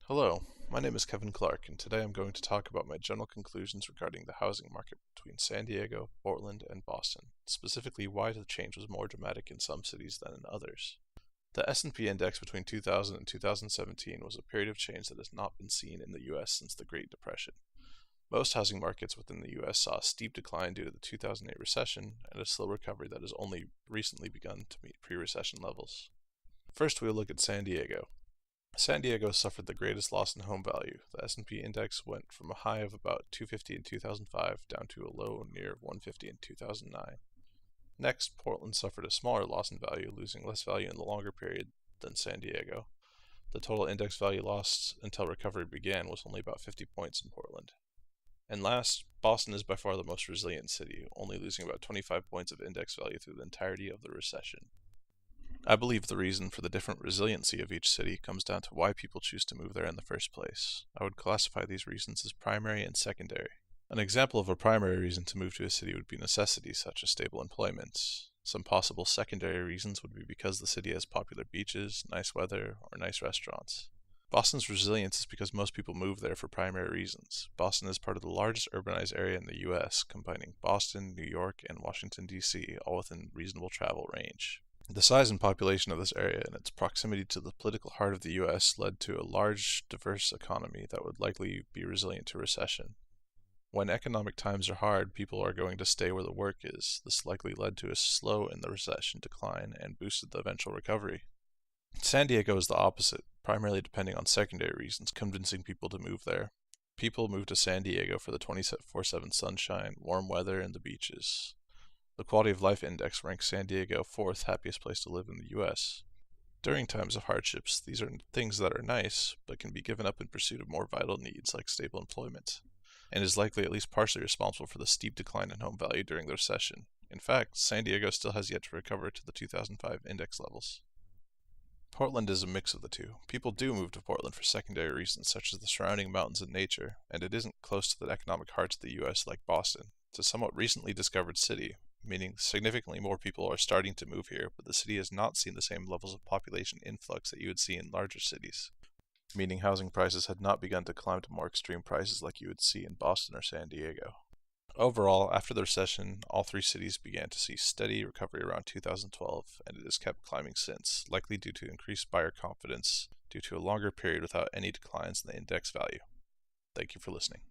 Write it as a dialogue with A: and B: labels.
A: Hello, my name is Kevin Clark, and today I'm going to talk about my general conclusions regarding the housing market between San Diego, Portland, and Boston, specifically why the change was more dramatic in some cities than in others. The S&P index between 2000 and 2017 was a period of change that has not been seen in the US since the Great Depression. Most housing markets within the US saw a steep decline due to the 2008 recession and a slow recovery that has only recently begun to meet pre-recession levels. First, we'll look at San Diego. San Diego suffered the greatest loss in home value. The S&P index went from a high of about 250 in 2005 down to a low near 150 in 2009. Next, Portland suffered a smaller loss in value, losing less value in the longer period than San Diego. The total index value lost until recovery began was only about 50 points in Portland. And last, Boston is by far the most resilient city, only losing about 25 points of index value through the entirety of the recession. I believe the reason for the different resiliency of each city comes down to why people choose to move there in the first place. I would classify these reasons as primary and secondary. An example of a primary reason to move to a city would be necessity, such as stable employment. Some possible secondary reasons would be because the city has popular beaches, nice weather, or nice restaurants. Boston's resilience is because most people move there for primary reasons. Boston is part of the largest urbanized area in the US, combining Boston, New York, and Washington, D.C., all within reasonable travel range. The size and population of this area and its proximity to the political heart of the U.S. led to a large, diverse economy that would likely be resilient to recession. When economic times are hard, people are going to stay where the work is. This likely led to a slow in the recession decline and boosted the eventual recovery. San Diego is the opposite, primarily depending on secondary reasons convincing people to move there. People move to San Diego for the 24/7 sunshine, warm weather, and the beaches. The Quality of Life Index ranks San Diego fourth happiest place to live in the U.S. During times of hardships, these are things that are nice, but can be given up in pursuit of more vital needs like stable employment, and is likely at least partially responsible for the steep decline in home value during the recession. In fact, San Diego still has yet to recover to the 2005 index levels. Portland is a mix of the two. People do move to Portland for secondary reasons such as the surrounding mountains and nature, and it isn't close to the economic hearts of the U.S. like Boston. It's a somewhat recently discovered city, meaning significantly more people are starting to move here, but the city has not seen the same levels of population influx that you would see in larger cities, meaning housing prices had not begun to climb to more extreme prices like you would see in Boston or San Diego. Overall, after the recession, all three cities began to see steady recovery around 2012, and it has kept climbing since, likely due to increased buyer confidence due to a longer period without any declines in the index value. Thank you for listening.